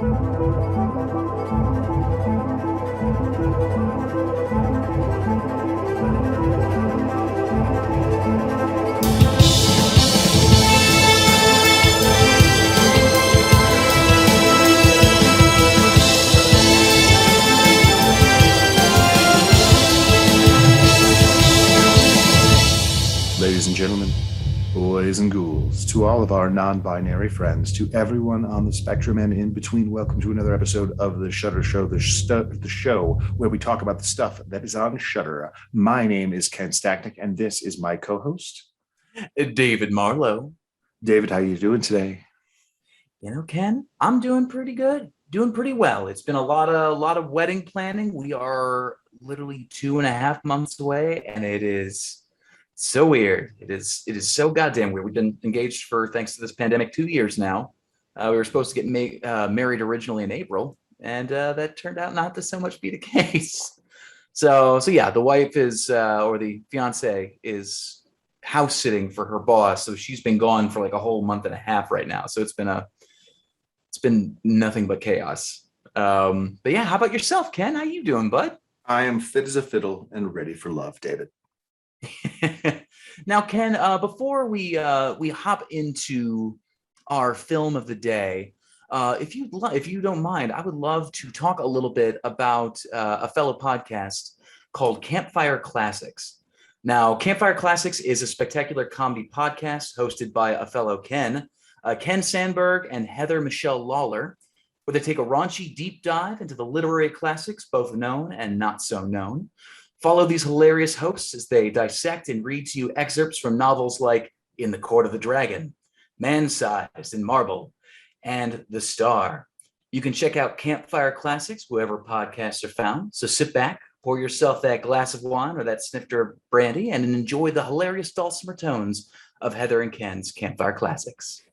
Ladies and gentlemen, boys and ghouls, to all of our non-binary friends, to everyone on the spectrum and in between, welcome to another episode of the Shudder Show, the show where we talk about the stuff that is on Shudder. My name is Ken Stacknick, and this is my co-host, David Marlowe. David, how you doing today? You know, Ken, I'm doing pretty good, doing pretty well. It's been a lot of wedding planning. We are literally 2.5 months away, and it is so weird. It is so goddamn weird. We've been engaged for, thanks to this pandemic, 2 years now. We were supposed to get married originally in April, and that turned out not to so much be the case. So yeah, the wife is, or the fiance is house sitting for her boss. So she's been gone for like a whole month and a half right now. So it's been nothing but chaos. But yeah, how about yourself, Ken? How you doing, bud? I am fit as a fiddle and ready for love, David. Now, Ken, before we hop into our film of the day, if you don't mind, I would love to talk a little bit about a fellow podcast called Campfire Classics. Now, Campfire Classics is a spectacular comedy podcast hosted by a fellow Ken Sandberg and Heather Michelle Lawler, where they take a raunchy deep dive into the literary classics, both known and not so known. Follow these hilarious hosts as they dissect and read to you excerpts from novels like In the Court of the Dragon, Man-Sized in Marble, and The Star. You can check out Campfire Classics wherever podcasts are found. So sit back, pour yourself that glass of wine or that snifter of brandy, and enjoy the hilarious dulcimer tones of Heather and Ken's Campfire Classics.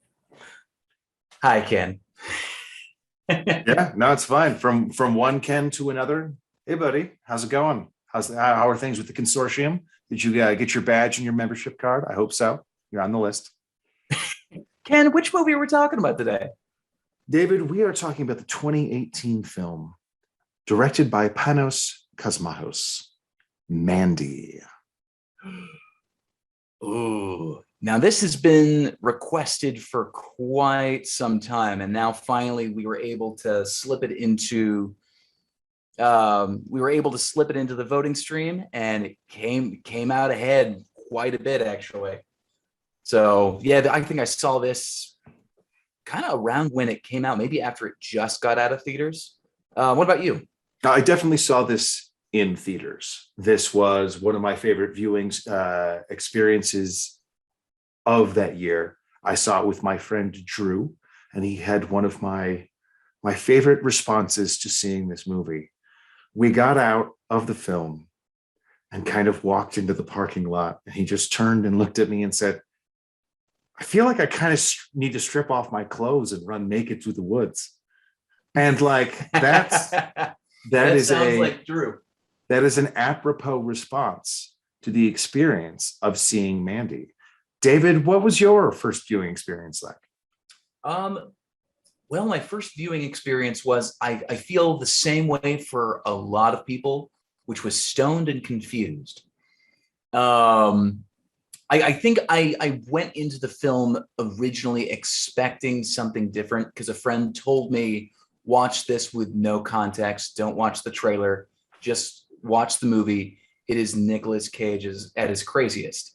Hi, Ken. Yeah, no, it's fine. From one Ken to another. Hey, buddy, how's it going? How are things with the consortium? Did you get your badge and your membership card? I hope so. You're on the list. Ken, which movie are we talking about today? David, we are talking about the 2018 film directed by Panos Cosmatos, Mandy. Ooh. Now, this has been requested for quite some time, and now finally we were able to slip it into the voting stream, and it came out ahead quite a bit, actually. So yeah, I think I saw this kind of around when it came out, maybe after it just got out of theaters. What about you? I definitely saw this in theaters. This was one of my favorite viewings experiences of that year. I saw it with my friend Drew, and he had one of my favorite responses to seeing this movie. We got out of the film and kind of walked into the parking lot, and he just turned and looked at me and said, I feel like I kind of need to strip off my clothes and run naked through the woods. And like, that sounds like Drew. That is an apropos response to the experience of seeing Mandy. David, what was your first viewing experience like? Well, my first viewing experience was, I feel the same way for a lot of people, which was stoned and confused. I think I went into the film originally expecting something different because a friend told me, watch this with no context, don't watch the trailer, just watch the movie. It is Nicolas Cage at his craziest,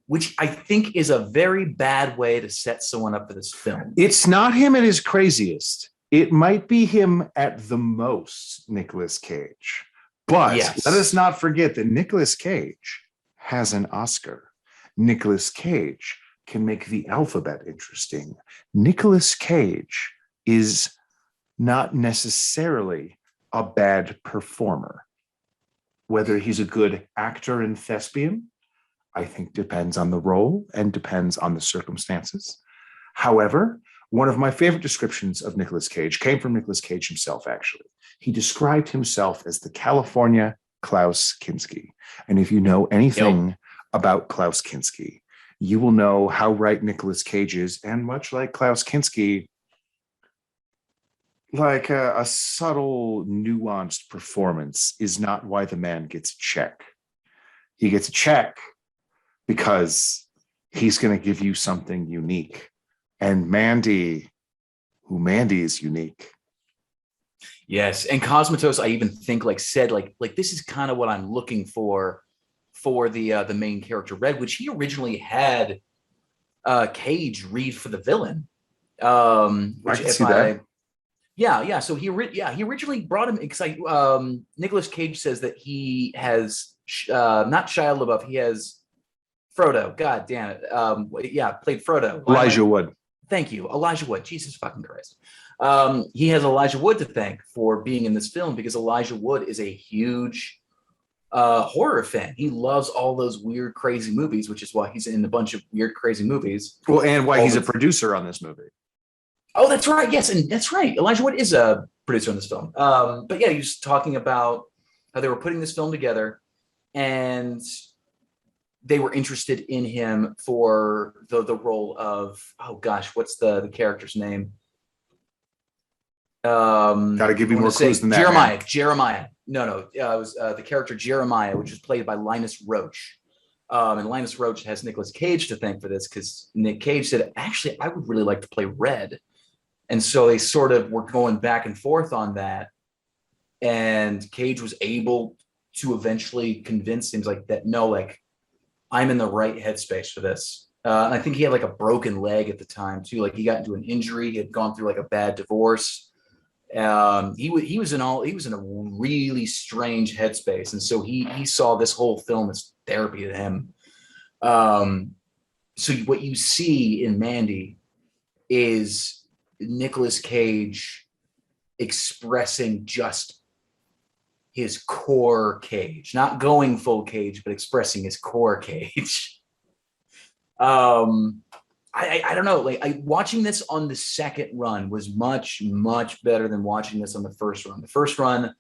which I think is a very bad way to set someone up for this film. It's not him at his craziest. It might be him at the most Nicolas Cage. But yes, let us not forget that Nicolas Cage has an Oscar. Nicolas Cage can make the alphabet interesting. Nicolas Cage is not necessarily a bad performer. Whether he's a good actor and thespian, I think depends on the role and depends on the circumstances. However, one of my favorite descriptions of Nicolas Cage came from Nicolas Cage himself, actually. He described himself as the California Klaus Kinski. And if you know anything about Klaus Kinski, you will know how right Nicolas Cage is. And much like Klaus Kinski, like a subtle, nuanced performance is not why the man gets a check. He gets a check because he's going to give you something unique. And Mandy is unique. Yes, and Cosmatos, I even think said this is kind of what I'm looking for the main character Red, which he originally had Cage read for the villain. I can see that. Yeah. So he originally brought him because Nicolas Cage says that he has not Shia LaBeouf, he has Frodo. God damn it. Played Frodo. Elijah Wood. Thank you, Elijah Wood. Jesus fucking Christ. He has Elijah Wood to thank for being in this film because Elijah Wood is a huge horror fan. He loves all those weird, crazy movies, which is why he's in a bunch of weird, crazy movies. Well, and why he's a producer on this movie. Oh, that's right. Yes, and that's right. Elijah Wood is a producer on this film. But yeah, he was talking about how they were putting this film together, and they were interested in him for the role of, oh gosh, what's the character's name? Got to give you more clues than that. Jeremiah. No. It was the character Jeremiah, which was played by Linus Roach. And Linus Roach has Nicolas Cage to thank for this because Nick Cage said, actually, I would really like to play Red. And so they sort of were going back and forth on that. And Cage was able to eventually convince him I'm in the right headspace for this. And I think he had a broken leg at the time too. He got into an injury. He had gone through a bad divorce. He was in a really strange headspace. And so he saw this whole film as therapy to him. So what you see in Mandy is Nicolas Cage expressing just his core Cage, not going full Cage, but expressing his core Cage. I don't know. Watching this on the second run was much, much better than watching this on the first run. The first run,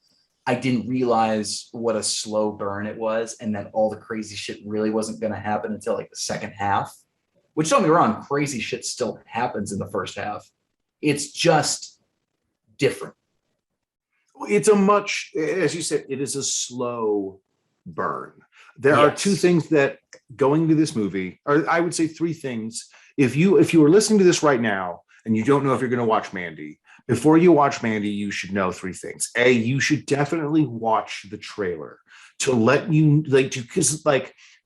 I didn't realize what a slow burn it was, and that all the crazy shit really wasn't going to happen until the second half. Which, don't get me wrong, crazy shit still happens in the first half. It's just different. It's as you said, it is a slow burn. There are two things that going into this movie, or I would say three things. If you are listening to this right now and you don't know if you're going to watch Mandy, before you watch Mandy, you should know three things. A, you should definitely watch the trailer to let you because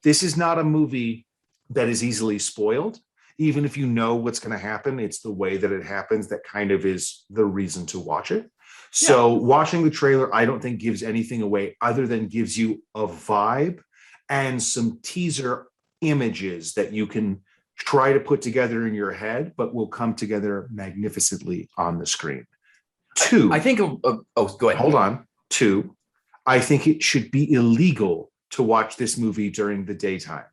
this is not a movie that is easily spoiled. Even if you know what's going to happen, it's the way that it happens that kind of is the reason to watch it. So watching the trailer, I don't think gives anything away other than gives you a vibe and some teaser images that you can try to put together in your head, but will come together magnificently on the screen. Two, I think, go ahead. Hold on. Two, I think it should be illegal to watch this movie during the daytime.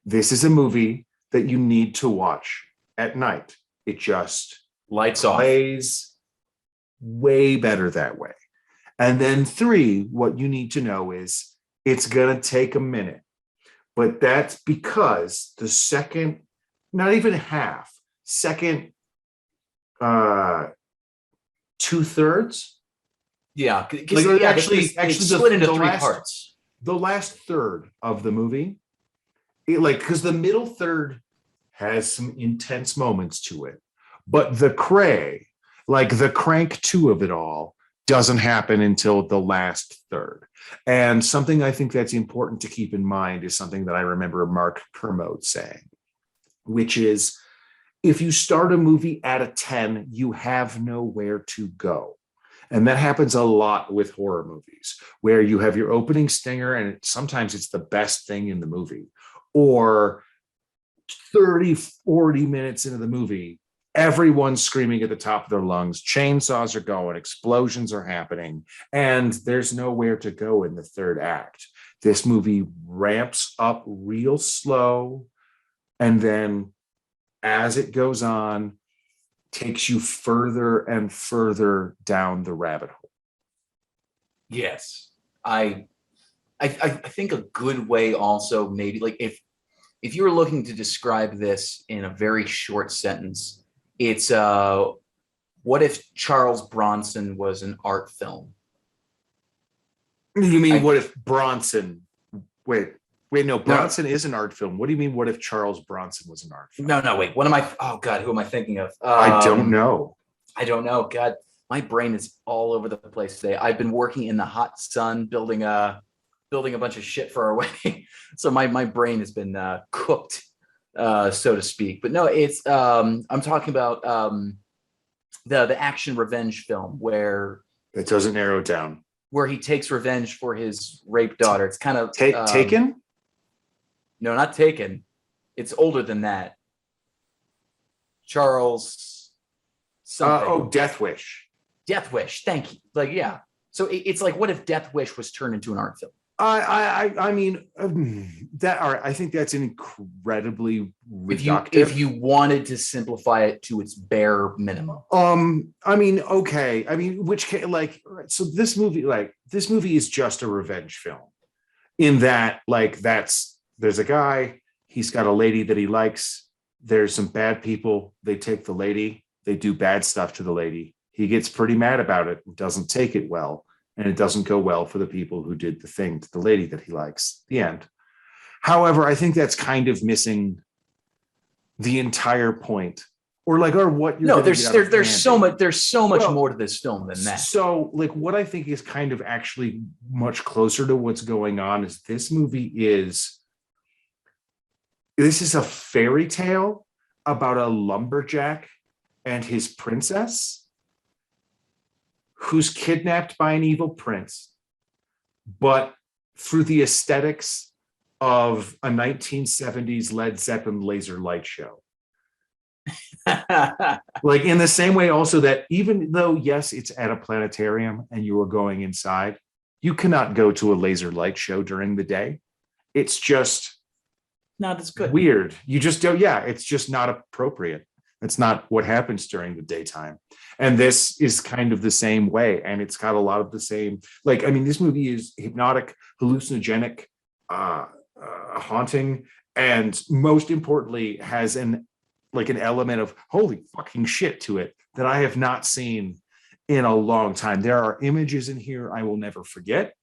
This is a movie that you need to watch at night. It just lights plays way better that way. And then three, what you need to know is it's going to take a minute, but that's because the second, not even half, second 2/3. Yeah. Actually split into three parts. The last third of the movie, because the middle third has some intense moments to it, but the cray, the crank two of it all, doesn't happen until the last third. And something I think that's important to keep in mind is something that I remember Mark Kermode saying, which is if you start a movie at a 10, you have nowhere to go. And that happens a lot with horror movies, where you have your opening stinger and sometimes it's the best thing in the movie. Or 30, 40 minutes into the movie, everyone's screaming at the top of their lungs, chainsaws are going, explosions are happening, and there's nowhere to go in the third act. This movie ramps up real slow, and then as it goes on, takes you further and further down the rabbit hole. Yes. I think a good way also, maybe if you were looking to describe this in a very short sentence, it's What if Charles Bronson was an art film? You mean what if Bronson? Wait, no, Bronson No, is an art film. What do you mean? What if Charles Bronson was an art film? no, wait. What am I? Oh God, who am I thinking of? I don't know. I don't know. God, my brain is all over the place today. I've been working in the hot sun, building a bunch of shit for our wedding, so my brain has been cooked, so to speak. But no, it's I'm talking about the action revenge film where It doesn't narrow it down. where he takes revenge for his raped daughter. It's kind of Taken? No, not Taken. It's older than that. Charles something. Death Wish. Death Wish. Thank you. Like, yeah. So it's like, what if Death Wish was turned into an art film? I mean that art. I think that's incredibly reductive. If you wanted to simplify it to its bare minimum. I mean, okay. I mean, so this movie is just a revenge film. In that, there's a guy, he's got a lady that he likes. There's some bad people. They take the lady. They do bad stuff to the lady. He gets pretty mad about it. Doesn't take it well. And it doesn't go well for the people who did the thing to the lady that he likes. The end. However, I think that's kind of missing the entire point, or what you're. No, there's so much more to this film than that. So, what I think is kind of actually much closer to what's going on is this is a fairy tale about a lumberjack and his princess who's kidnapped by an evil prince, but through the aesthetics of a 1970s Led Zeppelin laser light show. In the same way also that even though, yes, it's at a planetarium and you are going inside, you cannot go to a laser light show during the day. It's just not as good. Weird. You just don't, it's just not appropriate. It's not what happens during the daytime. And this is kind of the same way. And it's got a lot of the same, this movie is hypnotic, hallucinogenic, haunting, and most importantly, has an element of holy fucking shit to it that I have not seen in a long time. There are images in here I will never forget.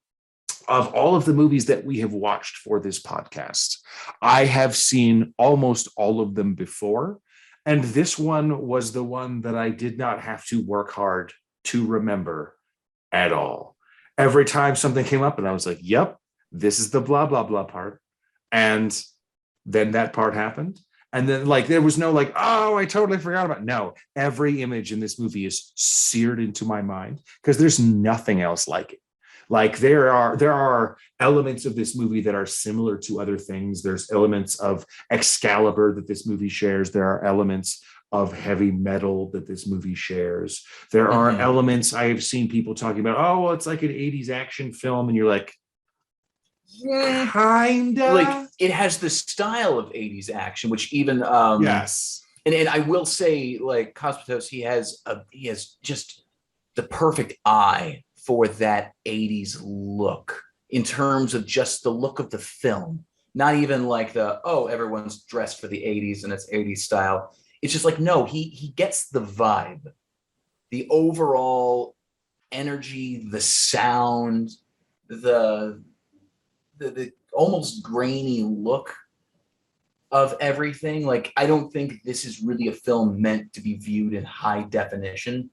Of all of the movies that we have watched for this podcast, I have seen almost all of them before. And this one was the one that I did not have to work hard to remember at all. Every time something came up and I was like, yep, this is the blah, blah, blah part. And then that part happened. And then there was no oh, I totally forgot about it. No, every image in this movie is seared into my mind because there's nothing else like it. There are elements of this movie that are similar to other things. There's elements of Excalibur that this movie shares. There are elements of heavy metal that this movie shares. There are elements I have seen people talking about, oh, well, it's like an 80s action film. And you're like, yeah, kinda. It has the style of 80s action, which even yes. And I will say, Cosmatos, he has just the perfect eye for that 80s look in terms of just the look of the film. Not even everyone's dressed for the 80s and it's 80s style. It's just no, he gets the vibe, the overall energy, the sound, the almost grainy look of everything. I don't think this is really a film meant to be viewed in high definition.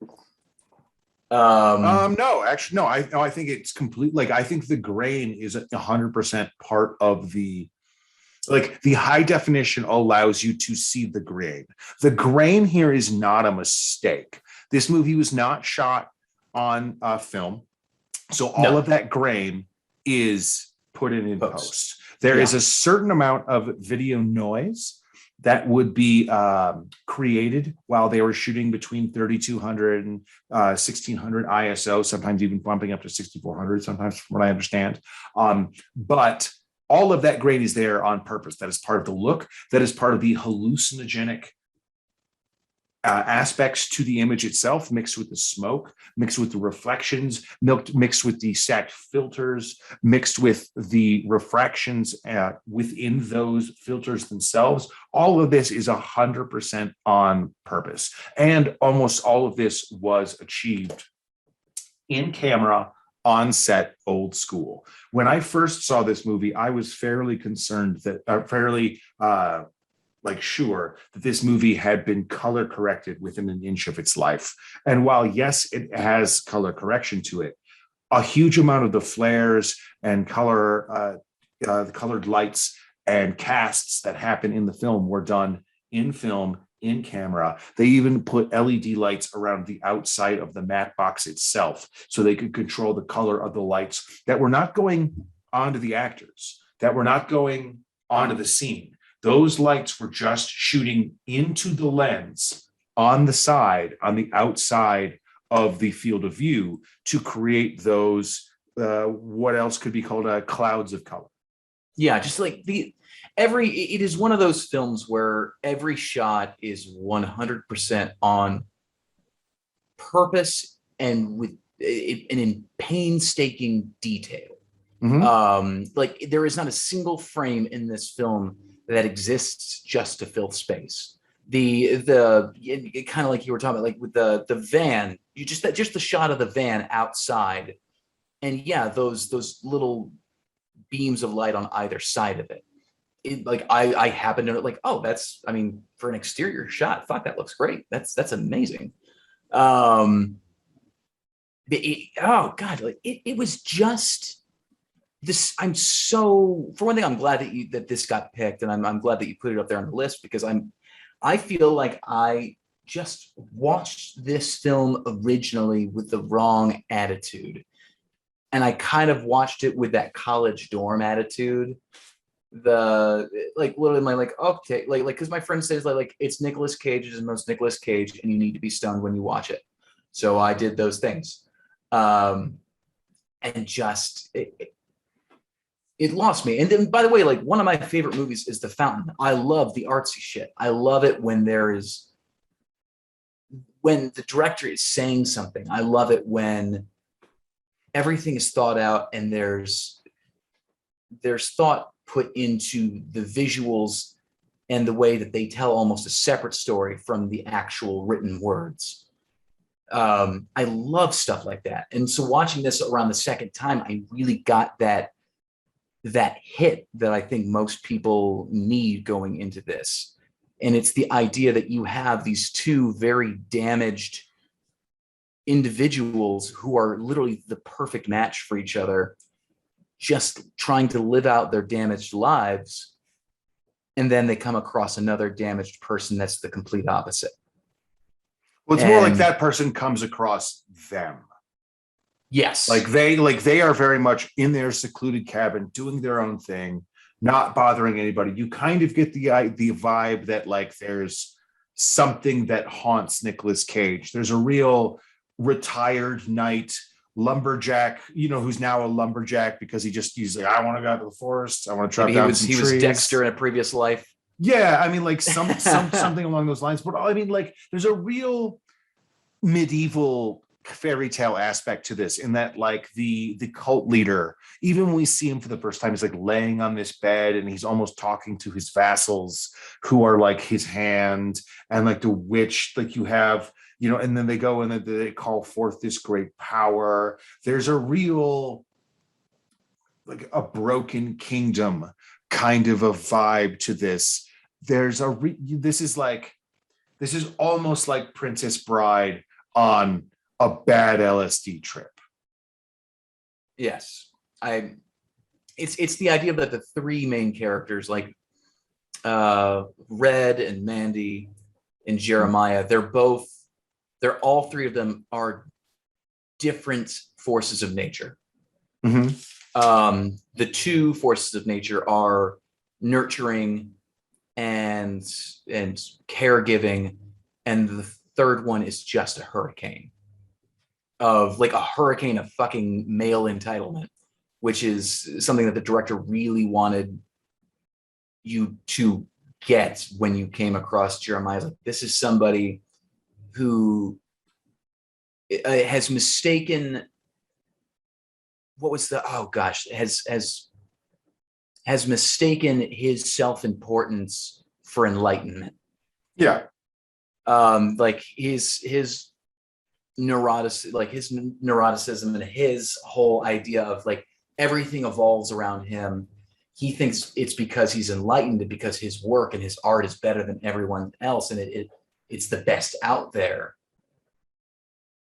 No, actually, no. I think it's complete. I think the grain is 100% part of the high definition allows you to see the grain. The grain here is not a mistake. This movie was not shot on film, so all of that grain is put in post. There is a certain amount of video noise that would be created while they were shooting between 3200 and 1600 ISO, sometimes even bumping up to 6400 sometimes, from what I understand. But all of that grain is there on purpose. That is part of the look. That is part of the hallucinogenic aspects to the image itself, mixed with the smoke, mixed with the reflections, mixed with the stacked filters, mixed with the refractions within those filters themselves. All of this is 100% on purpose. And almost all of this was achieved in camera, on set, old school. When I first saw this movie, I was fairly concerned that, sure that this movie had been color corrected within an inch of its life. And while, yes, it has color correction to it, a huge amount of the flares and colored lights and casts that happen in the film were done in film, in camera. They even put LED lights around the outside of the matte box itself so they could control the color of the lights that were not going onto the actors, that were not going onto the scene. Those lights were just shooting into the lens on the side, on the outside of the field of view to create those, what else could be called clouds of color. Yeah, just like it is one of those films where every shot is 100% on purpose and with and in painstaking detail. Like there is not a single frame in this film that exists just to fill space. Kind of like you were talking about, like with the van, just the shot of the van outside, and yeah, those little beams of light on either side of it. I happen to know, like, oh, that's, I mean, for an exterior shot, fuck, that looks great. That's amazing. Oh God, like it was just this. For one thing, I'm glad that this got picked, and I'm glad that you put it up there on the list, because I feel like I just watched this film originally with the wrong attitude. And I kind of watched it with that college dorm attitude. Literally okay, because my friend says like it's Nicolas Cage, it's the most Nicolas Cage, and you need to be stoned when you watch it. So I did those things. And just it lost me. And then, by the way, like one of my favorite movies is The Fountain. I love the artsy shit. I love it when the director is saying something. I love it when everything is thought out and there's thought put into the visuals and the way that they tell almost a separate story from the actual written words. I love stuff like that. And so watching this around the second time, I really got that hit that I think most people need going into this. And it's the idea that you have these two very damaged individuals who are literally the perfect match for each other, just trying to live out their damaged lives. And then they come across another damaged person that's the complete opposite. Well, it's more like that person comes across them. Yes. Like they are very much in their secluded cabin, doing their own thing, not bothering anybody. You kind of get the vibe that like there's something that haunts Nicolas Cage. There's a real retired knight lumberjack, who's now a lumberjack because he's like, I want to go out to the forest. I want to chop down some trees. He was Dexter in a previous life. Yeah, I mean, like something along those lines. But I mean, like, there's a real medieval fairy tale aspect to this, in that, like, the cult leader, even when we see him for the first time, he's like laying on this bed and he's almost talking to his vassals who are like his hand, and like the witch, like you have, and then they go and they call forth this great power. There's a real, like, a broken kingdom kind of a vibe to this. There's this is almost like Princess Bride on a bad LSD trip. Yes. It's the idea that the three main characters, like Red and Mandy and Jeremiah, they're all three of them are different forces of nature. Mm-hmm. The two forces of nature are nurturing and caregiving, and the third one is just a hurricane of fucking male entitlement, which is something that the director really wanted you to get when you came across Jeremiah. Like, this is somebody who has mistaken has mistaken his self-importance for enlightenment. Yeah. Like his neuroticism and his whole idea of like everything evolves around him. He thinks it's because he's enlightened and because his work and his art is better than everyone else, and it's the best out there.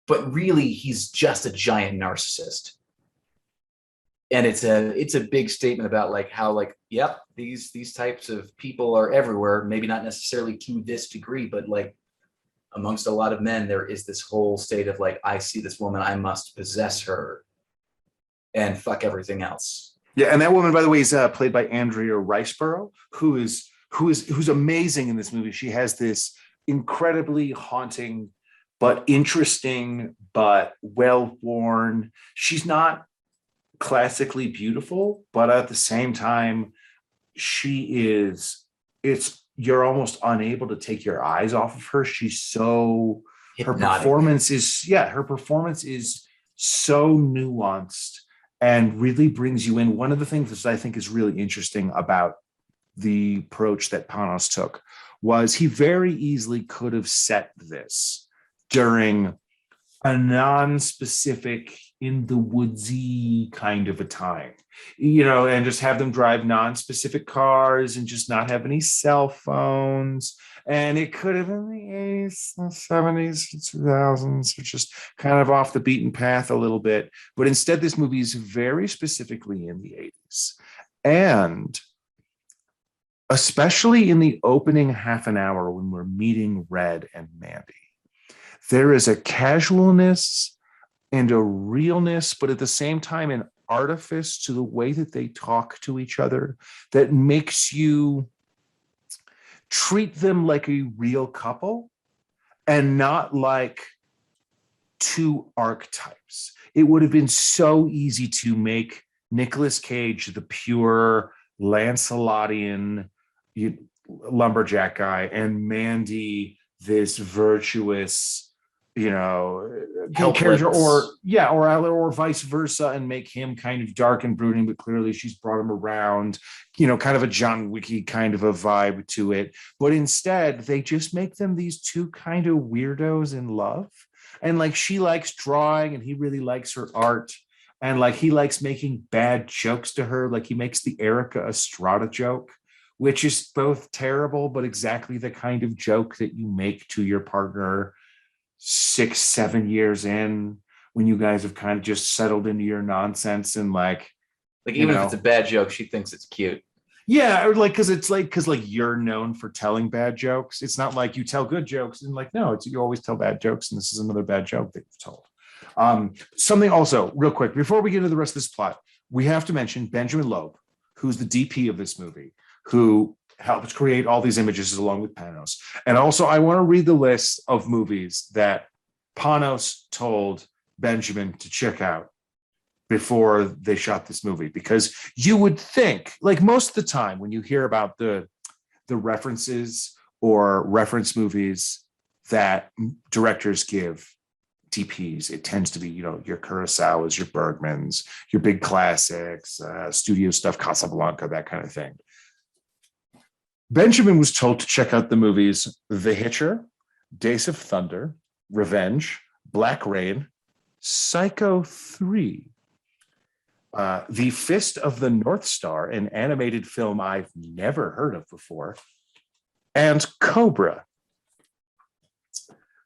But really, he's just a giant narcissist. And it's a big statement about like how like, yep, these types of people are everywhere, maybe not necessarily to this degree, but like amongst a lot of men, there is this whole state of like, I see this woman, I must possess her and fuck everything else. Yeah, and that woman, by the way, is played by Andrea Riseborough, who's amazing in this movie. She has this incredibly haunting, but interesting, but well-worn. She's not classically beautiful, but at the same time, you're almost unable to take your eyes off of her. She's so hypnotic. Her performance is so nuanced and really brings you in. One of the things that I think is really interesting about the approach that Panos took was he very easily could have set this during a non-specific, in the woodsy kind of a time, and just have them drive non-specific cars and just not have any cell phones. And it could have been the 80s, the 70s, 2000s, just kind of off the beaten path a little bit. But instead, this movie is very specifically in the 80s. And especially in the opening half an hour when we're meeting Red and Mandy, there is a casualness and a realness, but at the same time, an artifice to the way that they talk to each other that makes you treat them like a real couple and not like two archetypes. It would have been so easy to make Nicolas Cage the pure Lancelotian lumberjack guy and Mandy this virtuous, character, or vice versa, and make him kind of dark and brooding, but clearly she's brought him around, kind of a John Wicky kind of a vibe to it. But instead, they just make them these two kind of weirdos in love. And like she likes drawing and he really likes her art. And like he likes making bad jokes to her. Like he makes the Erica Estrada joke, which is both terrible, but exactly the kind of joke that you make to your partner 6-7 years in, when you guys have kind of just settled into your nonsense. And like even if it's a bad joke, she thinks it's cute. Yeah, or because you're known for telling bad jokes. It's not like you tell good jokes and like, no, you always tell bad jokes, and this is another bad joke that you've told. Something also real quick before we get into the rest of this plot, we have to mention Benjamin Loeb, who's the DP of this movie, who helped create all these images along with Panos. And also, I want to read the list of movies that Panos told Benjamin to check out before they shot this movie, because you would think, like most of the time when you hear about the references or reference movies that directors give DPs, it tends to be, your Kurosawas, your Bergmans, your big classics, studio stuff, Casablanca, that kind of thing. Benjamin was told to check out the movies The Hitcher, Days of Thunder, Revenge, Black Rain, Psycho 3, The Fist of the North Star, an animated film I've never heard of before, and Cobra.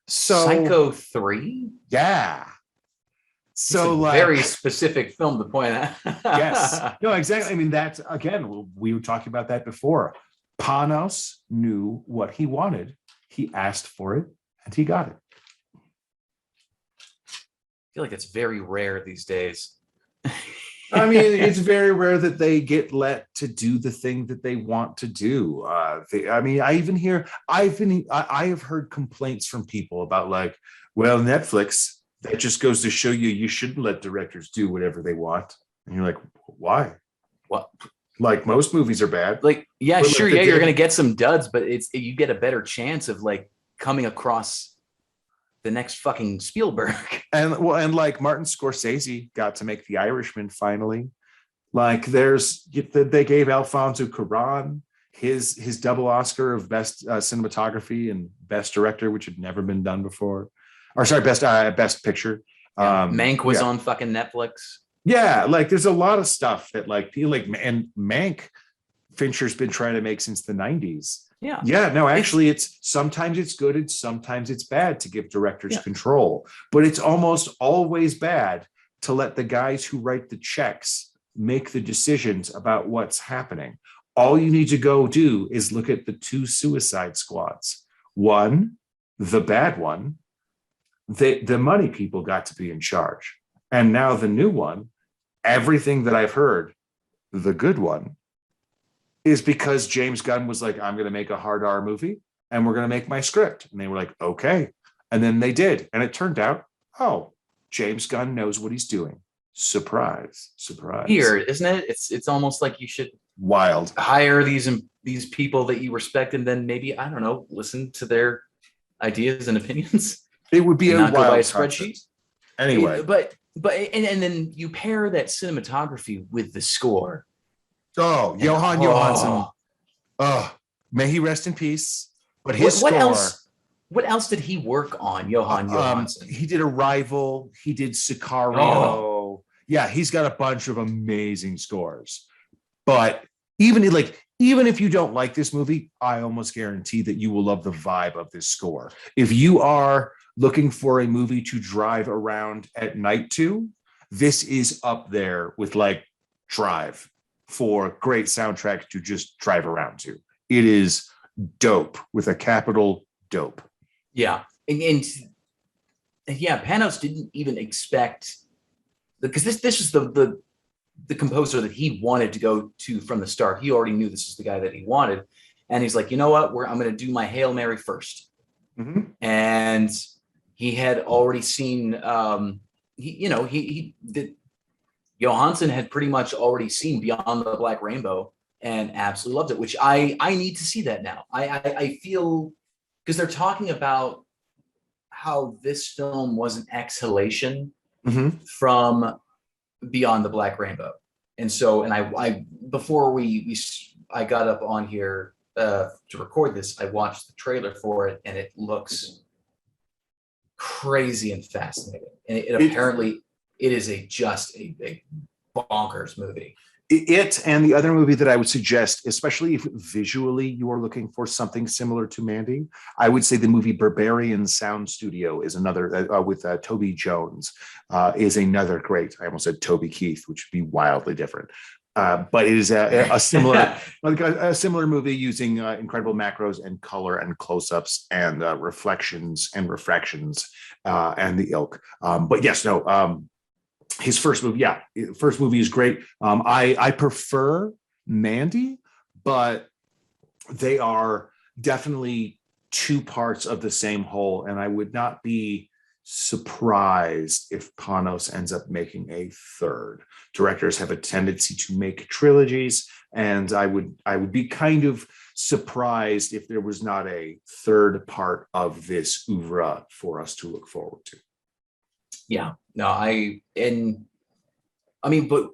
So Psycho 3? Yeah. So like very specific film to point out. Yes. No, exactly. I mean, that's, again, we were talking about that before. Panos knew what he wanted. He asked for it and he got it. I feel like it's very rare these days. I mean, it's very rare that they get let to do the thing that they want to do. I have heard complaints from people about like, well, Netflix, that just goes to show you shouldn't let directors do whatever they want. And you're like, why? What? Like most movies are bad. Like, yeah, sure, yeah, you're gonna get some duds, but you get a better chance of like coming across the next fucking Spielberg. And like Martin Scorsese got to make The Irishman finally. Like they gave Alfonso Cuarón his double Oscar of best cinematography and best director, which had never been done before. Or sorry, best picture. Mank was on fucking Netflix. Yeah, like there's a lot of stuff that like and Mank Fincher's been trying to make since the 90s. Yeah, no, actually it's sometimes it's good and sometimes it's bad to give directors control, but it's almost always bad to let the guys who write the checks make the decisions about what's happening. All you need to go do is look at the 2 Suicide Squads. One, the bad one, the money people got to be in charge. And now the new one, everything that I've heard, the good one, is because James Gunn was like, I'm going to make a hard R movie and we're going to make my script. And they were like, okay. And then they did. And it turned out, oh, James Gunn knows what he's doing. Surprise. Weird, isn't it? It's almost like you should wild hire these people that you respect and then maybe, I don't know, listen to their ideas and opinions. It would be a wild go by a spreadsheet. Anyway. But then you pair that cinematography with the score. Oh, Johan Johansson. Oh, may he rest in peace. But his score. What else did he work on, Johan Johansson? He did Arrival. He did Sicario. Yeah, he's got a bunch of amazing scores. But even if you don't like this movie, I almost guarantee that you will love the vibe of this score. If you are looking for a movie to drive around at night to, this is up there with like Drive for great soundtrack to just drive around to. It is dope with a capital dope. Yeah. And Panos didn't even expect, because this was the composer that he wanted to go to from the start. He already knew this is the guy that he wanted. And he's like, you know what? I'm going to do my Hail Mary first. Mm-hmm. And he had already seen, Johansson had pretty much already seen Beyond the Black Rainbow and absolutely loved it, which I need to see that now. I feel, because they're talking about how this film was an exhalation from Beyond the Black Rainbow. And so, and I before I got up on here to record this, I watched the trailer for it and it looks crazy and fascinating. And it is just a big bonkers movie. It and the other movie that I would suggest, especially if visually you are looking for something similar to Mandy, I would say the movie Berberian Sound Studio is another, with Toby Jones, is another great. I almost said Toby Keith, which would be wildly different. But it is a similar a similar movie using incredible macros and color and close-ups and reflections and refractions and the ilk. But yes, no. His first movie is great. I prefer Mandy, but they are definitely 2 parts of the same whole, and I would not be surprised if Panos ends up making a third. Directors have a tendency to make trilogies, and I would be kind of surprised if there was not a third part of this oeuvre for us to look forward to. Yeah, no, but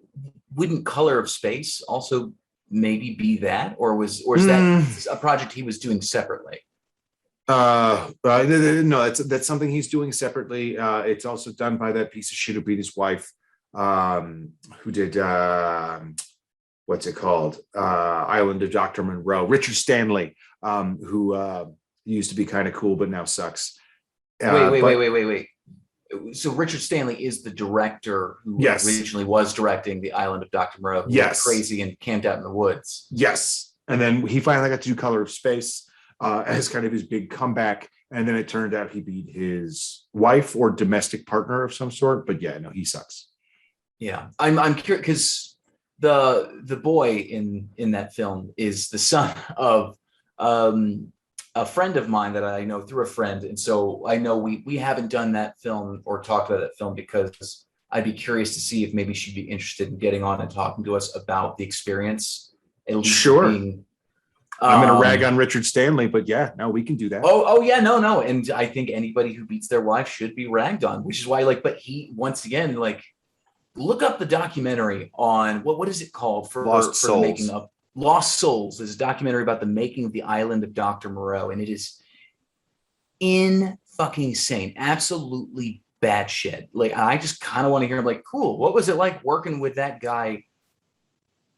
wouldn't Color of Space also maybe be that, or is that a project he was doing separately? No, that's something he's doing separately. It's also done by that piece of shit who beat his wife, who did what's it called? Island of Dr. Monroe, Richard Stanley, who used to be kind of cool but now sucks. Wait. So Richard Stanley is the director who originally was directing The Island of Dr. Moreau, who went crazy and camped out in the woods. Yes. And then he finally got to do Color of Space as kind of his big comeback. And then it turned out he beat his wife or domestic partner of some sort. But yeah, no, he sucks. Yeah. I'm curious because the boy in that film is the son of a friend of mine that I know through a friend. And so I know we haven't done that film or talked about that film because I'd be curious to see if maybe she'd be interested in getting on and talking to us about the experience. At least sure. I'm going to rag on Richard Stanley, but yeah, no, we can do that. Oh yeah, no. And I think anybody who beats their wife should be ragged on, which is why, like, but he, once again, like, look up the documentary on what is it called for the making of Lost Souls. There's a documentary about the making of the island of Dr. Moreau, and it is in fucking insane, absolutely batshit. Like, I just kind of want to hear, like, cool, what was it like working with that guy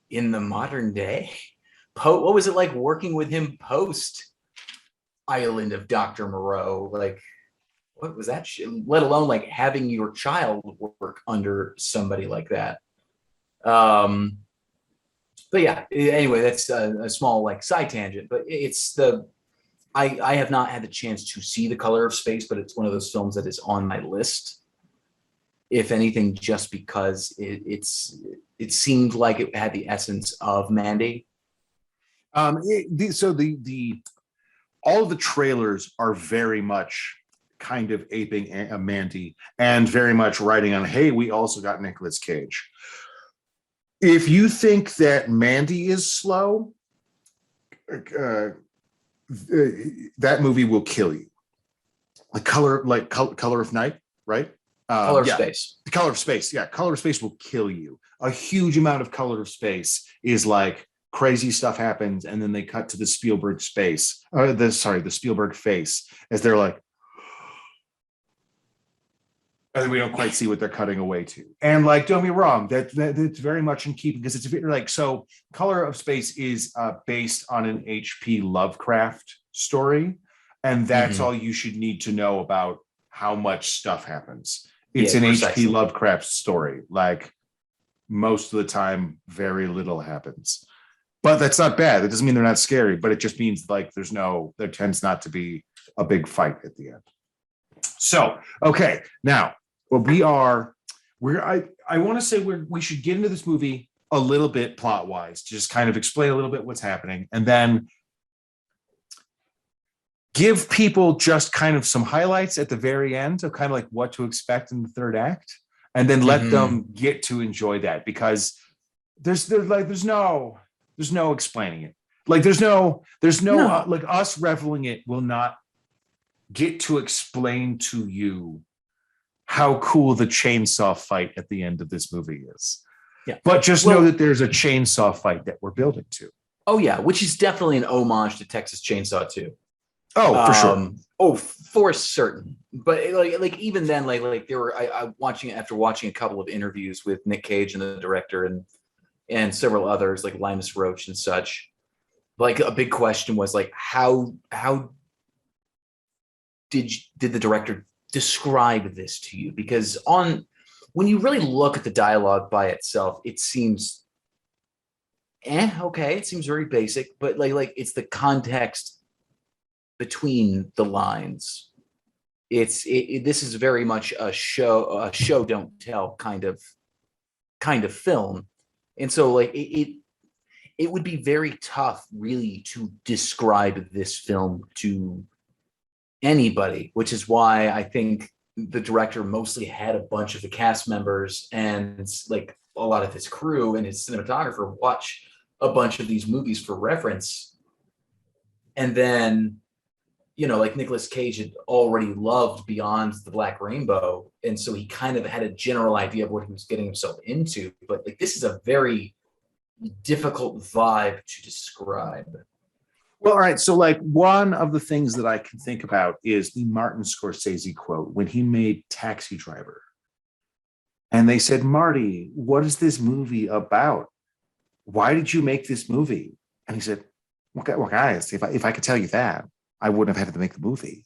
in the modern day? What was it like working with him post Island of Dr. Moreau? Like, what was that shit? Let alone like having your child work under somebody like that. But yeah, anyway, that's a small like side tangent, but it's I have not had the chance to see The Color of Space, but it's one of those films that is on my list. If anything, just because it seemed like it had the essence of Mandy. So all of the trailers are very much kind of aping Mandy and very much writing on, hey, we also got Nicolas Cage. If you think that Mandy is slow, that movie will kill you. Color of Night, right? Color of Space. The Color of Space. Yeah, Color of Space will kill you. A huge amount of Color of Space is like crazy stuff happens, and then they cut to the Spielberg face as they're like, and we don't quite see what they're cutting away to. And like, don't be wrong, that's very much in keeping, because it's like, so Color of Space is based on an H.P. Lovecraft story, and that's all you should need to know about how much stuff happens. It's an H.P. Lovecraft story. Like, most of the time, very little happens. But that's not bad. It doesn't mean they're not scary, but it just means like there tends not to be a big fight at the end. So, okay, now, well, I want to say we should get into this movie a little bit plot-wise, to just kind of explain a little bit what's happening, and then give people just kind of some highlights at the very end of kind of like what to expect in the third act, and then let them get to enjoy that, because there's no explaining it. Like there's no. Like us reveling it will not get to explain to you how cool the chainsaw fight at the end of this movie is. Yeah. But just know that there's a chainsaw fight that we're building to. Oh yeah, which is definitely an homage to Texas Chainsaw 2. Oh, for sure. Oh, for certain. But like even then, like there were after watching a couple of interviews with Nick Cage and the director and several others like Linus, Roach and such. Like a big question was like how did the director describe this to you? Because when you really look at the dialogue by itself, it seems okay, it seems very basic, but like it's the context between the lines. This is very much a show don't tell kind of film. And so like it would be very tough really to describe this film to anybody, which is why I think the director mostly had a bunch of the cast members and like a lot of his crew and his cinematographer watch a bunch of these movies for reference. And then, like Nicolas Cage had already loved Beyond the Black Rainbow. And so he kind of had a general idea of what he was getting himself into. But like, this is a very difficult vibe to describe. Well, all right. So like one of the things that I can think about is the Martin Scorsese quote when he made Taxi Driver. And they said, Marty, what is this movie about? Why did you make this movie? And he said, well guys, if I could tell you that, I wouldn't have had to make the movie.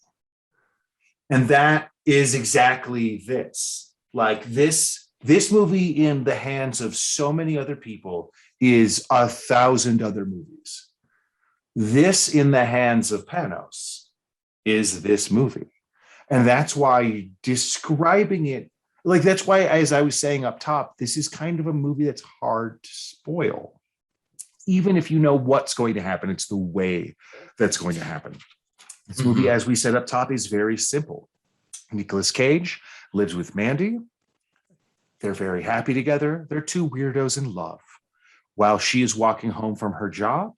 And that is exactly this. Like this movie in the hands of so many other people is 1,000 other movies. This in the hands of Panos is this movie. And that's why describing it, like that's why, as I was saying up top, this is kind of a movie that's hard to spoil. Even if you know what's going to happen, it's the way that's going to happen. This movie, as we said up top, is very simple. Nicolas Cage lives with Mandy. They're very happy together. They're two weirdos in love. While she is walking home from her job,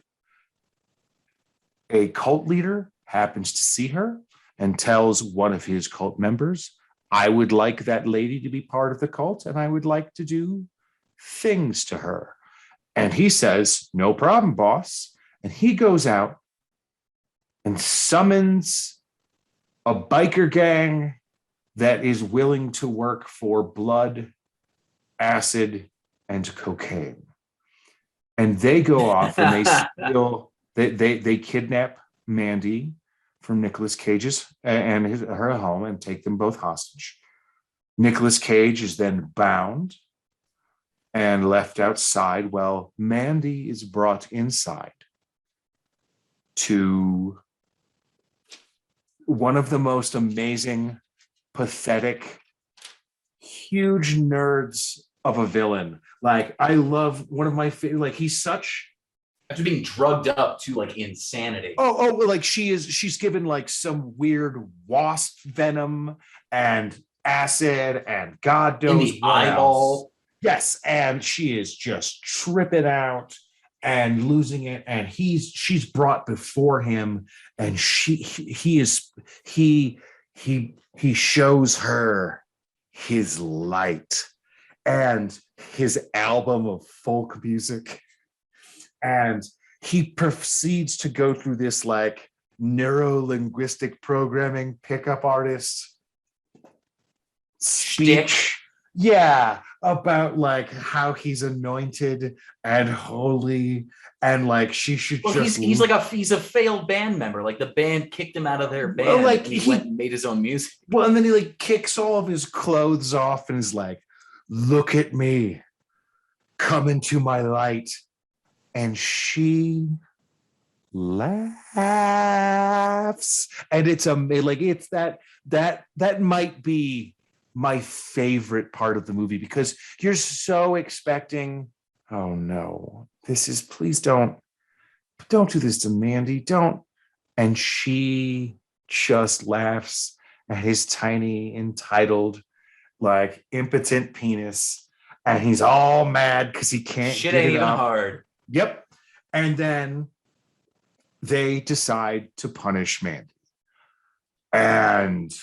A cult leader happens to see her and tells one of his cult members, I would like that lady to be part of the cult, and I would like to do things to her. And he says, no problem, boss. And he goes out and summons a biker gang that is willing to work for blood, acid, and cocaine. And they go off and they steal, they kidnap Mandy from Nicolas Cage's and her home and take them both hostage. Nicolas Cage is then bound and left outside while Mandy is brought inside to one of the most amazing, pathetic, huge nerds of a villain. Like, I love one of my favorite, like, he's such, after being drugged up to like insanity. like she's given like some weird wasp venom and acid and God knows in the what eyeball. Else. Yes, and she is just tripping out and losing it, and she's brought before him, and he shows her his light and his album of folk music. And he proceeds to go through this like neuro-linguistic programming pickup artist speech. Yeah, about like how he's anointed and holy, and like she should he's a failed band member. Like the band kicked him out of their band. Like and he went and made his own music. Well, and then he like kicks all of his clothes off and is like, look at me, come into my light. And she laughs, and it's like it's that might be my favorite part of the movie, because you're so expecting, oh no, please don't do this to Mandy, don't. And she just laughs at his tiny, entitled, like impotent penis, and he's all mad because he can't shit get ain't it even up. hard. Yep. And then they decide to punish Mandy. And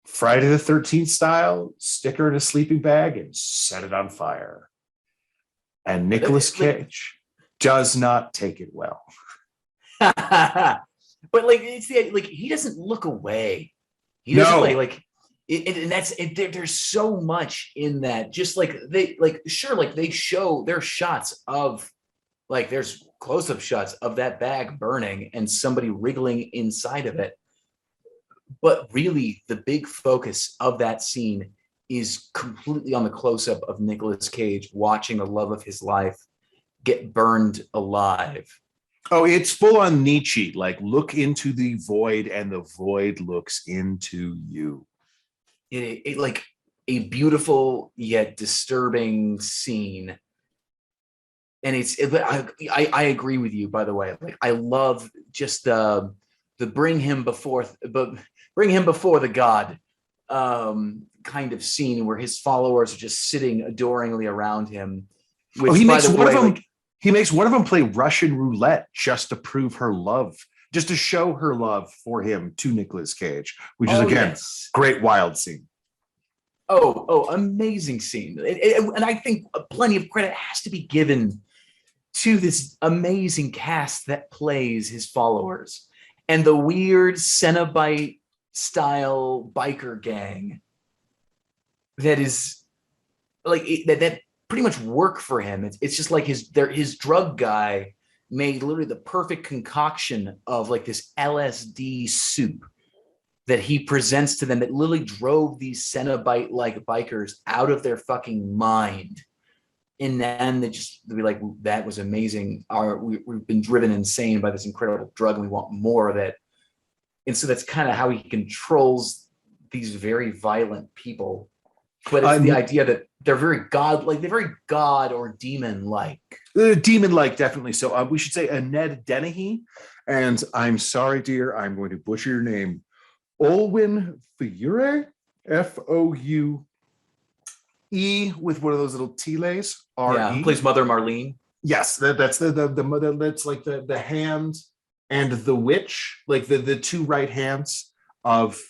Friday the 13th style, stick her in a sleeping bag and set it on fire. And Nicolas Cage does not take it well. But like it's like he doesn't look away. He doesn't like and that's it, there's so much in that. Just like they show their shots of like there's close-up shots of that bag burning and somebody wriggling inside of it. But really the big focus of that scene is completely on the close-up of Nicolas Cage watching the love of his life get burned alive. Oh, it's full on Nietzsche. Like, look into the void and the void looks into you. It like a beautiful yet disturbing scene. And I agree with you, by the way. Like, I love just the bring him before the god kind of scene where his followers are just sitting adoringly around him. Which, he makes one of them play Russian roulette just to prove her love, just to show her love for him to Nicolas Cage, which is again great wild scene. Amazing scene. And I think plenty of credit has to be given to this amazing cast that plays his followers and the weird Cenobite style biker gang that is like that pretty much work for him. It's just like his drug guy made literally the perfect concoction of like this LSD soup that he presents to them that literally drove these Cenobite like bikers out of their fucking mind. And then they'd be like, that was amazing. We've been driven insane by this incredible drug and we want more of it. And so that's kind of how he controls these very violent people. But it's the idea that they're very god or demon-like. Demon-like, definitely. So we should say Ned Dennehy. And I'm sorry, dear, I'm going to butcher your name. Olwyn Fure, Foue, with one of those little T-lays, R-E. Yeah, plays Mother Marlene. Yes, that's that's like the hand and the witch, like the two right hands of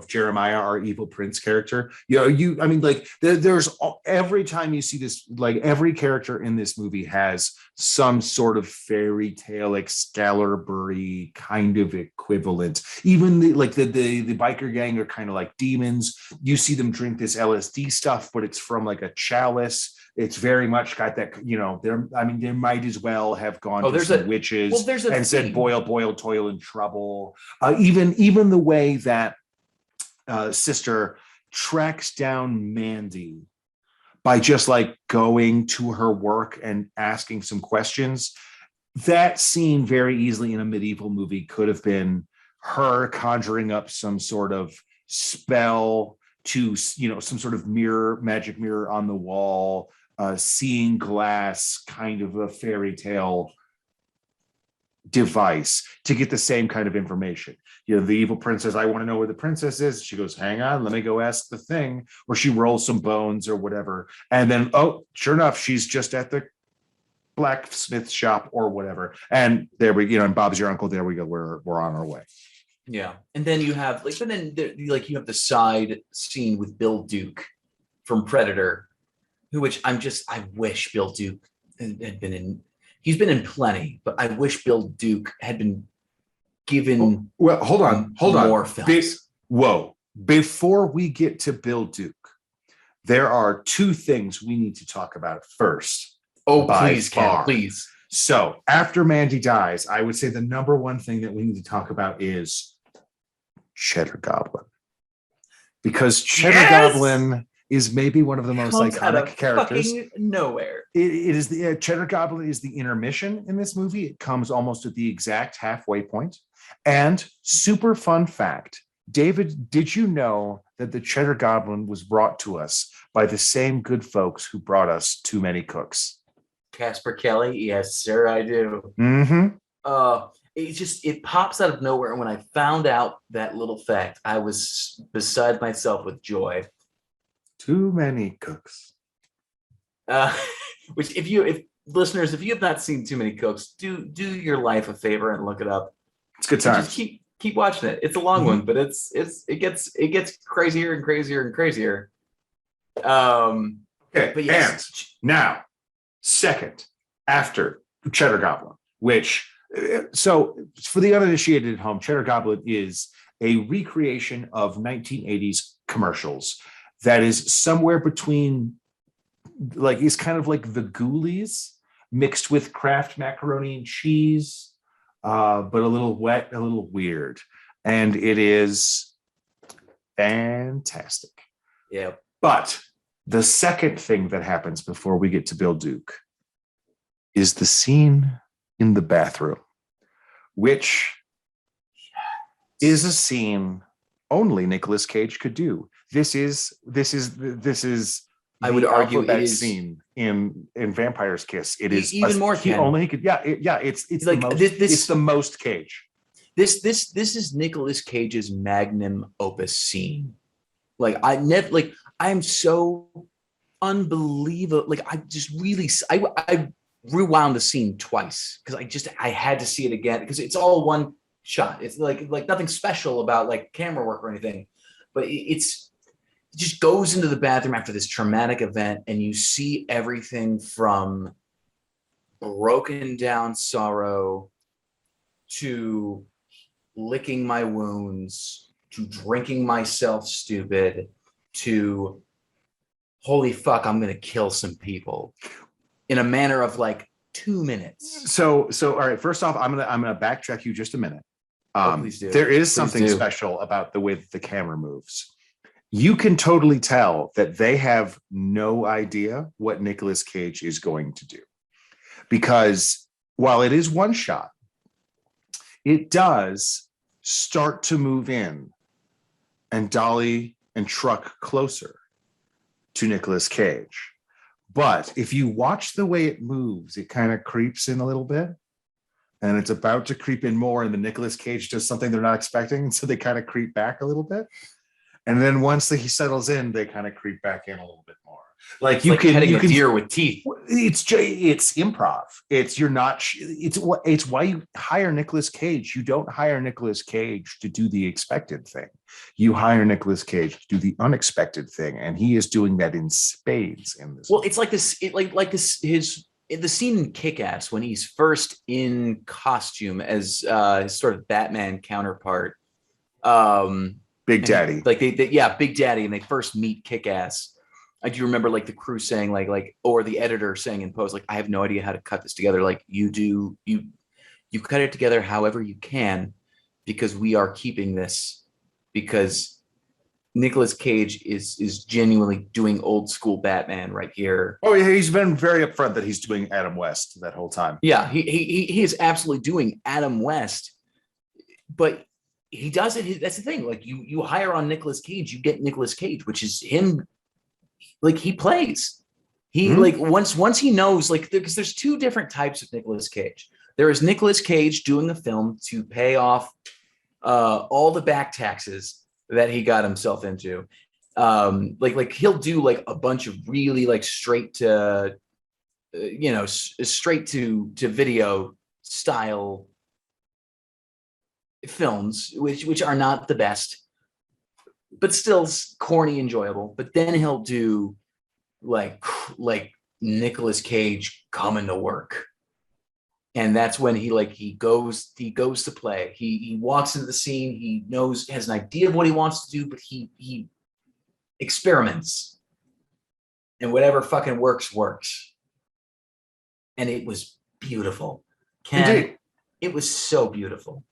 Jeremiah, our evil prince character. I mean, like there's every time you see this, like every character in this movie has some sort of fairy tale Excalibur kind of equivalent. Even the biker gang are kind of like demons. You see them drink this LSD stuff, but it's from like a chalice. It's very much got that, they might as well have gone to some witches and said, boil, boil, toil, and trouble. Even the way that sister tracks down Mandy by just like going to her work and asking some questions. That scene very easily in a medieval movie could have been her conjuring up some sort of spell to, some sort of magic mirror on the wall, seeing glass, kind of a fairy tale device to get the same kind of information. The evil princess, I want to know where the princess is. She goes, hang on, let me go ask the thing. Or she rolls some bones or whatever. And then, oh, sure enough, she's just at the blacksmith shop or whatever. And there we, and Bob's your uncle. There we go. We're on our way. Yeah. And then you have you have the side scene with Bill Duke from Predator, I wish Bill Duke had been in. He's been in plenty, but I wish Bill Duke had been given. Well, hold on. More films. Whoa! Before we get to Bill Duke, there are two things we need to talk about first. Oh, please, Ken, please. So after Mandy dies, I would say the number one thing that we need to talk about is Cheddar Goblin, because Cheddar Goblin is maybe one of the most iconic characters. Nowhere. It is the Cheddar Goblin is the intermission in this movie. It comes almost at the exact halfway point. And super fun fact, David, did you know that the Cheddar Goblin was brought to us by the same good folks who brought us Too Many Cooks? Casper Kelly? Yes, sir, I do. Mm-hmm. It pops out of nowhere. And when I found out that little fact, I was beside myself with joy. Too Many Cooks. Which if listeners, if you have not seen Too Many Cooks, do your life a favor and look it up. It's good time. Just keep watching it. It's a long one, but it gets crazier and crazier and crazier. Okay, but yes. And now, second after Cheddar Goblin, which so for the uninitiated at home, Cheddar Goblin is a recreation of 1980s commercials that is somewhere between, like, he's kind of like the Ghoulies mixed with Kraft macaroni and cheese, but a little wet, a little weird. And it is fantastic. Yeah. But the second thing that happens before we get to Bill Duke is the scene in the bathroom, which is a scene only Nicolas Cage could do. This is I would argue it is scene in Vampire's Kiss. It is even more. He could. It's like the most, it's the most Cage. This is Nicolas Cage's magnum opus scene. I am so unbelievable. I rewound the scene twice because I had to see it again because it's all one shot. It's like nothing special about like camera work or anything, but it just goes into the bathroom after this traumatic event and you see everything from broken down sorrow to licking my wounds to drinking myself stupid to holy fuck, I'm going to kill some people in a manner of like 2 minutes. So all right, first off, I'm going to backtrack you just a minute. Please do. There is something special about the way that the camera moves. You can totally tell that they have no idea what Nicolas Cage is going to do. Because while it is one shot, it does start to move in and dolly and truck closer to Nicolas Cage. But if you watch the way it moves, it kind of creeps in a little bit. And it's about to creep in more, and the Nicolas Cage does something they're not expecting, so they kind of creep back a little bit. And then once he settles in, they kind of creep back in a little bit more. Like it's like cutting a deer with teeth. It's improv. It's why you hire Nicolas Cage. You don't hire Nicolas Cage to do the expected thing. You hire Nicolas Cage to do the unexpected thing, and he is doing that in spades in this. Well, it's like this. The scene in Kick-Ass when he's first in costume as his sort of Batman counterpart. Big Daddy. Big Daddy, and they first meet Kick-Ass. I do remember like the crew saying or the editor saying in post, like, I have no idea how to cut this together. Like you cut it together however you can, because we are keeping this, because Nicolas Cage is genuinely doing old school Batman right here. Oh yeah, he's been very upfront that he's doing Adam West that whole time. Yeah, he is absolutely doing Adam West, but he does it. That's the thing. Like you hire on Nicolas Cage, you get Nicolas Cage, which is him. Like he plays, like once he knows, like because there's two different types of Nicolas Cage. There is Nicolas Cage doing the film to pay off all the back taxes that he got himself into. Like he'll do like a bunch of really like straight to video style films, which are not the best, but still corny, enjoyable. But then he'll do like Nicolas Cage coming to work, and that's when he goes to play. He walks into the scene. He has an idea of what he wants to do, but he experiments, and whatever fucking works. And it was beautiful. Indeed. It was so beautiful.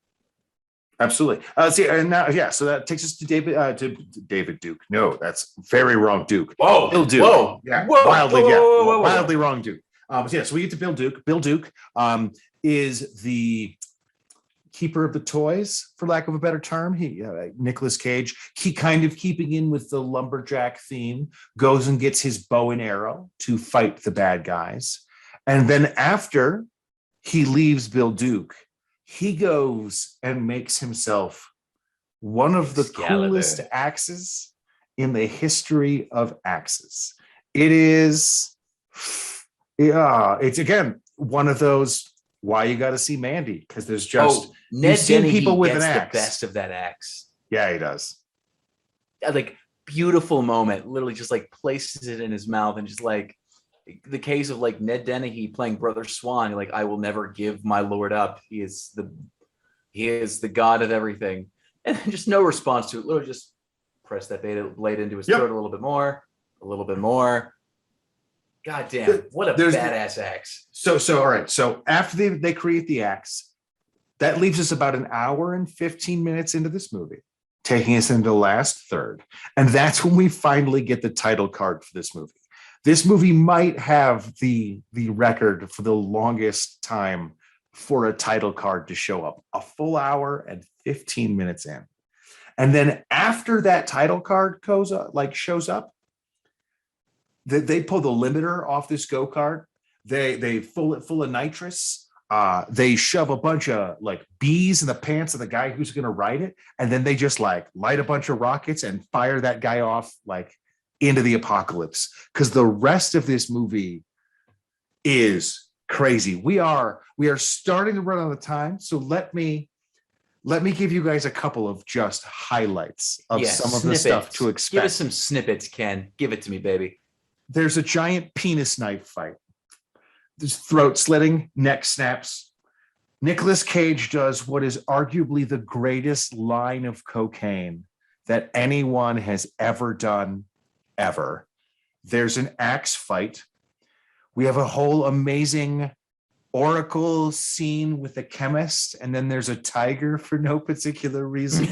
Absolutely. So that takes us to David Duke. No, that's very wrong Duke. Whoa, Bill Duke. Whoa, yeah, whoa, wildly wrong Duke. So we get to Bill Duke. Bill Duke is the keeper of the toys, for lack of a better term. Nicolas Cage, he kind of keeping in with the lumberjack theme, goes and gets his bow and arrow to fight the bad guys. And then after he leaves Bill Duke, he goes and makes himself one of the coolest axes in the history of axes. It's again one of those why you got to see Mandy, because there's just Ned Denny people with an axe. The best of that axe. Yeah, he does. Like beautiful moment, literally just like places it in his mouth, and just like the case of like Ned Dennehy playing Brother Swan, like, I will never give my lord up. He is the god of everything. And just no response to it. Literally just press that blade into his throat a little bit more. God damn, what a badass axe. So all right. So after they create the axe, that leaves us about an hour and 15 minutes into this movie, taking us into the last third. And that's when we finally get the title card for this movie. This movie might have the record for the longest time for a title card to show up, a full hour and 15 minutes in. And then after that title card shows up, they pull the limiter off this go-kart. They fill it full of nitrous. They shove a bunch of like bees in the pants of the guy who's going to ride it. And then they just like light a bunch of rockets and fire that guy off like into the apocalypse, because the rest of this movie is crazy. We are starting to run out of time, so let me give you guys a couple of just highlights of some of the stuff to expect. Give us some snippets, Ken. Give it to me, baby. There's a giant penis knife fight. There's throat slitting, neck snaps. Nicolas Cage does what is arguably the greatest line of cocaine that anyone has ever done. Ever. There's an axe fight. We have a whole amazing oracle scene with a chemist, and then there's a tiger for no particular reason.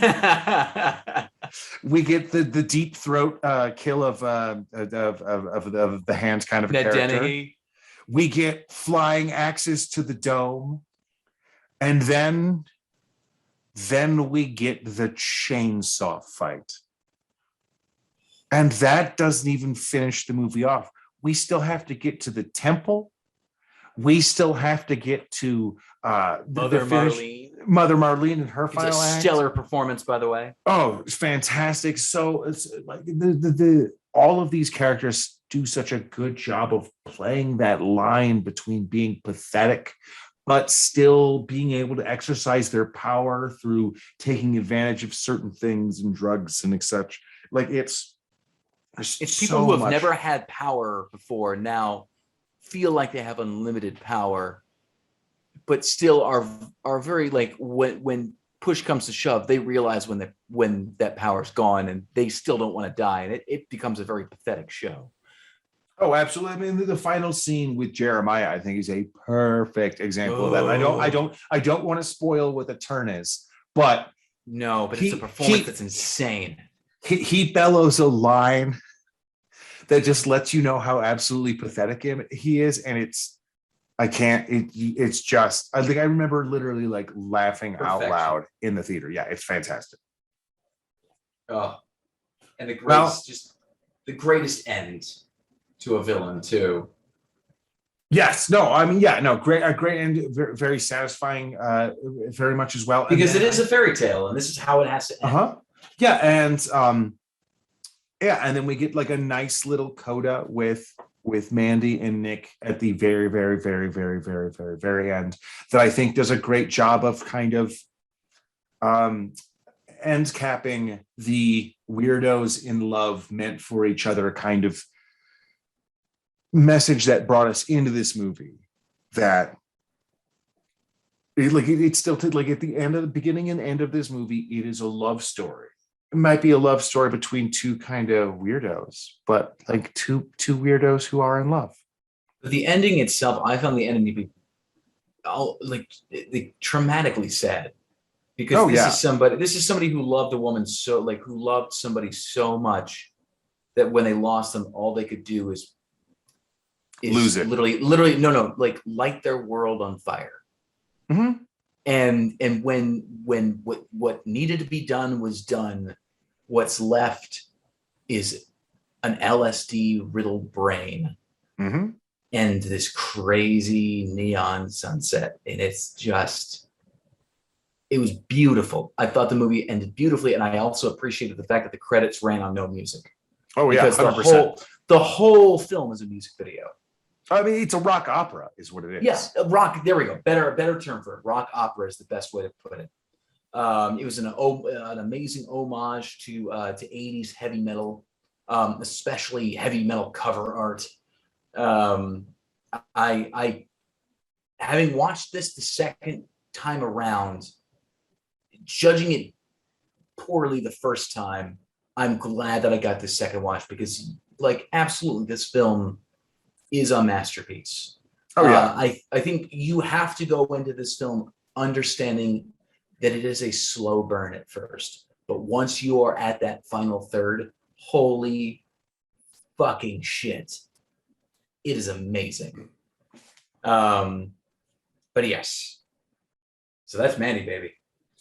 We get the deep throat kill of the Hands kind of Ned character. Denny. We get flying axes to the dome, and then we get the chainsaw fight. And that doesn't even finish the movie off. We still have to get to the temple. We still have to get to Mother Marlene and her final act. Stellar performance, by the way. Oh, it's fantastic. So it's like the all of these characters do such a good job of playing that line between being pathetic but still being able to exercise their power through taking advantage of certain things and drugs and such. Like it's people who have never had power before now feel like they have unlimited power, but still are very like when push comes to shove, they realize when that power's gone and they still don't want to die, and it becomes a very pathetic show. Oh, absolutely. I mean, the final scene with Jeremiah, I think, is a perfect example of that. I don't want to spoil what the turn is, but no, but it's a performance that's insane. He bellows a line that just lets you know how absolutely pathetic he is, and it's just, I think I remember literally like laughing out loud in the theater. Yeah, it's fantastic. Oh, and the greatest end to a villain too. Yes, no, I mean, yeah, no, a great end, very, very satisfying, very much as well. Because it is a fairy tale, and this is how it has to end. Yeah, and and then we get like a nice little coda with Mandy and Nick at the very, very, very, very, very, very, very end that I think does a great job of kind of end capping the weirdos in love meant for each other kind of message that brought us into this movie. That it's still like at the end of the beginning and end of this movie, it is a love story. It might be a love story between two kind of weirdos, but like two weirdos who are in love. The ending itself, I found the ending to be traumatically sad, because this is somebody who loved a woman who loved somebody so much that when they lost them, all they could do is lose it. Literally, no, like light their world on fire. Mm-hmm. And when what needed to be done was done, what's left is an LSD riddled brain, mm-hmm. and this crazy neon sunset, and it was beautiful. I thought the movie ended beautifully, and I also appreciated the fact that the credits ran on no music. Oh yeah, because 100%. The whole film is a music video. I mean, it's a rock opera, is what it is. Yes, rock. There we go. Better term for it. Rock opera is the best way to put it. It was an amazing homage to 80s heavy metal, especially heavy metal cover art. I having watched this the second time around, judging it poorly the first time, I'm glad that I got this second watch, because like absolutely this film is a masterpiece. Oh yeah. I think you have to go into this film understanding that it is a slow burn at first, but once you are at that final third, holy fucking shit, it is amazing. But yes, so that's Mandy, baby.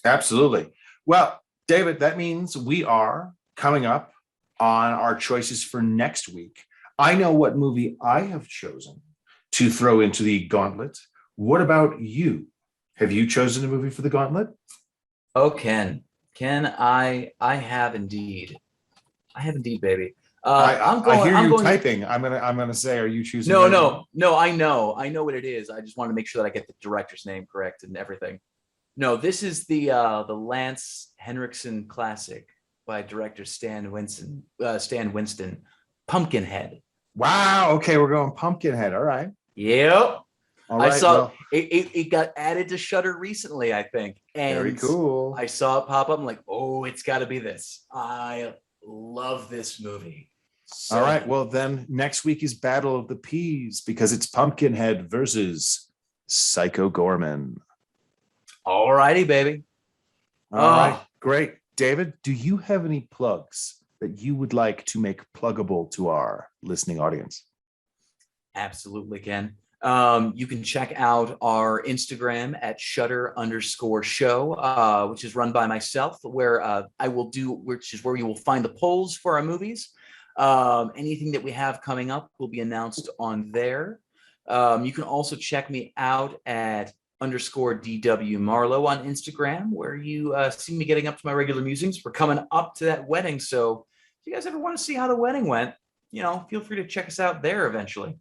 Absolutely. Well, David, that means we are coming up on our choices for next week. I know what movie I have chosen to throw into the gauntlet. What about you? Have you chosen a movie for the gauntlet? Oh, Ken, I have indeed. I have indeed, baby. I hear you typing. I'm gonna say, are you choosing? No. I know what it is. I just want to make sure that I get the director's name correct and everything. No, this is the Lance Henriksen classic by director Stan Winston, Pumpkinhead. Wow. Okay, we're going Pumpkinhead. All right. Yep. All right, I saw it got added to Shudder recently, I think. And very cool. I saw it pop up. I'm like, oh, it's got to be this. I love this movie. So all right. Well, then next week is Battle of the Peas, because it's Pumpkinhead versus Psycho Gorman. All righty, baby. All right. Great. David, do you have any plugs that you would like to make pluggable to our listening audience? Absolutely, Ken. You can check out our Instagram at Shudder_show, which is run by myself, where which is where you will find the polls for our movies. Anything that we have coming up will be announced on there. You can also check me out at _DW Marlowe on Instagram, where you see me getting up to my regular musings. We're coming up to that wedding, so you guys ever want to see how the wedding went, feel free to check us out there eventually.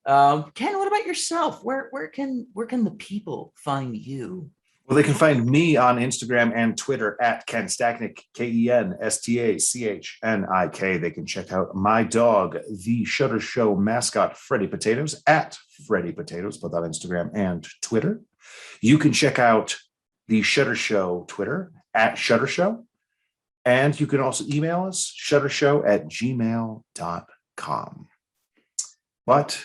Ken, what about yourself? Where can the people find you? Well, they can find me on Instagram and Twitter at Ken Stachnik, KenStachnik. They can check out my dog, the Shutter Show mascot, Freddy Potatoes, at Freddy Potatoes, both on Instagram and Twitter. You can check out the Shutter Show Twitter at Shutter Show. And you can also email us, shuttershow@gmail.com. But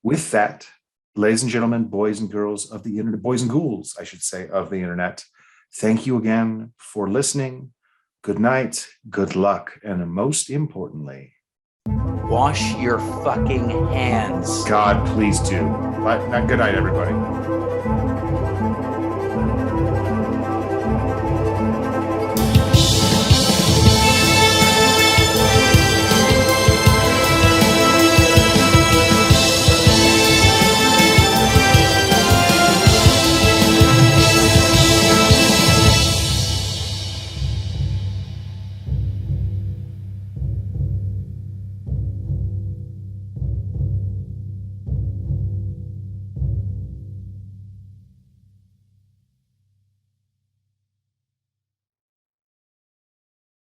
with that, ladies and gentlemen, boys and girls of the internet, boys and ghouls, I should say, of the internet, thank you again for listening. Good night, good luck, and most importantly, wash your fucking hands. God, please do. Good night, everybody.